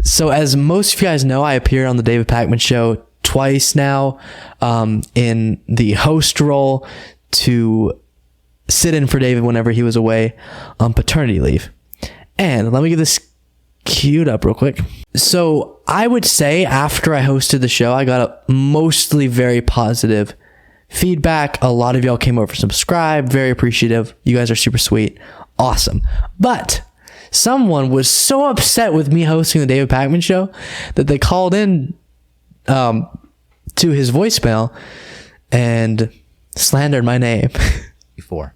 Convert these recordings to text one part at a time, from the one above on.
So as most of you guys know, I appear on the David Pakman show twice now, in the host role to sit in for David whenever he was away on paternity leave. And let me get this queued up real quick. So I would say after I hosted the show, I got a mostly very positive feedback. A lot of y'all came over to subscribe. Very appreciative. You guys are super sweet. Awesome. But someone was so upset with me hosting the David Pakman show that they called in to his voicemail and slandered my name. Before.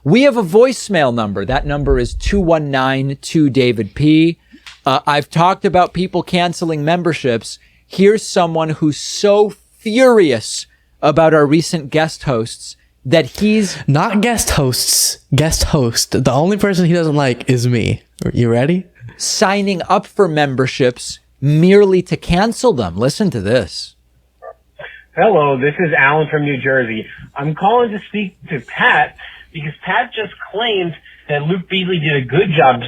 We have a voicemail number. That number is 219-2-DAVID-P. I've talked about people canceling memberships. Here's someone who's so furious about our recent guest hosts that he's... Not guest hosts. Guest host. The only person he doesn't like is me. You ready? Signing up for memberships merely to cancel them. Listen to this. Hello, this is Alan from New Jersey. I'm calling to speak to Pat because Pat just claimed that Luke Beasley did a good job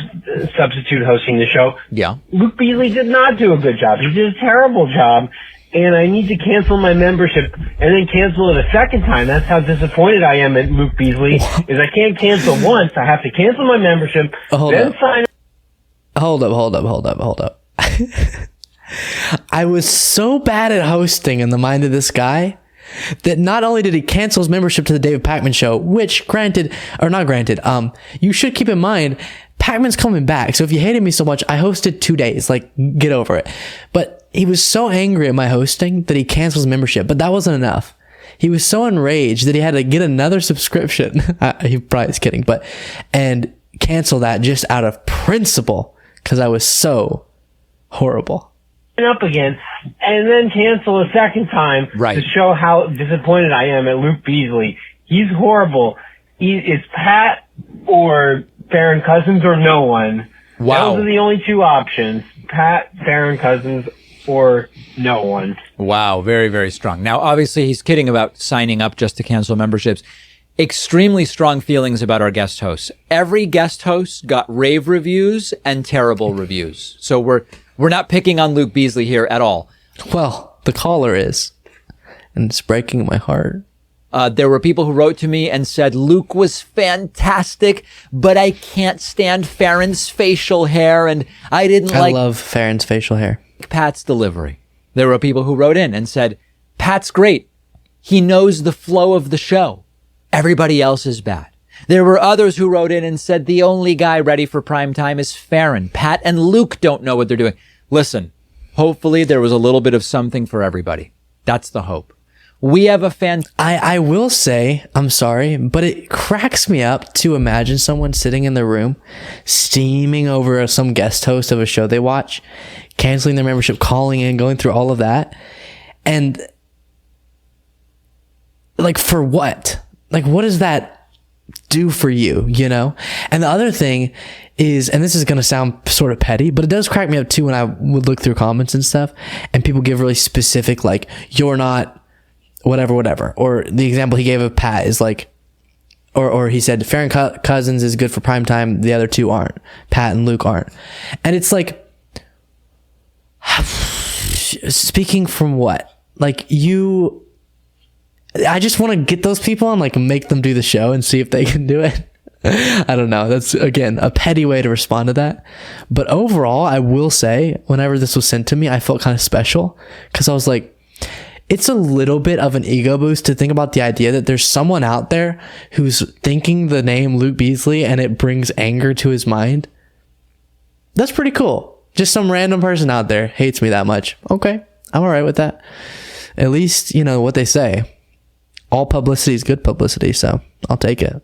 substitute hosting the show. Yeah. Luke Beasley did not do a good job. He did a terrible job, and I need to cancel my membership and then cancel it a second time. That's how disappointed I am at Luke Beasley, is I can't cancel once. I have to cancel my membership, then sign up. Hold up. I was so bad at hosting in the mind of this guy that not only did he cancel his membership to the David Pakman show, which you should keep in mind, Pakman's coming back. So if you hated me so much, I hosted 2 days, like, get over it. But he was so angry at my hosting that he canceled his membership, but that wasn't enough. He was so enraged that he had to get another subscription. He probably is kidding, and cancel that just out of principle because I was so horrible. Up again and then cancel a second time to show how disappointed I am at Luke Beasley. He's horrible. It's Pat or Farron Cousins or no one. Wow. Those are the only two options. Pat, Farron Cousins, or no one. Wow. Very, very strong. Now, obviously, he's kidding about signing up just to cancel memberships. Extremely strong feelings about our guest hosts. Every guest host got rave reviews and terrible reviews. So we're not picking on Luke Beasley here at all. Well, the caller is, and it's breaking my heart. There were people who wrote to me and said, Luke was fantastic, but I can't stand Farron's facial hair, and I love Farron's facial hair. Pat's delivery. There were people who wrote in and said, Pat's great. He knows the flow of the show. Everybody else is bad. There were others who wrote in and said the only guy ready for prime time is Farron. Pat and Luke don't know what they're doing. Listen, hopefully there was a little bit of something for everybody. That's the hope. We have a fan. I will say, I'm sorry, but it cracks me up to imagine someone sitting in their room, steaming over some guest host of a show they watch, canceling their membership, calling in, going through all of that. And like, for what? Like, what does that do for you, you know? And the other thing is, and this is going to sound sort of petty, but it does crack me up too when I would look through comments and stuff, and people give really specific, like, you're not whatever. Or the example he gave of Pat is like, or he said, Farron Cousins is good for prime time, the other two aren't. Pat and Luke aren't. And it's like, speaking from what? Like, I just want to get those people and like make them do the show and see if they can do it. I don't know. That's, again, a petty way to respond to that. But overall, I will say, whenever this was sent to me, I felt kind of special because I was like, it's a little bit of an ego boost to think about the idea that there's someone out there who's thinking the name Luke Beasley and it brings anger to his mind. That's pretty cool. Just some random person out there hates me that much. Okay, I'm all right with that. At least, you know what they say. All publicity is good publicity, so I'll take it.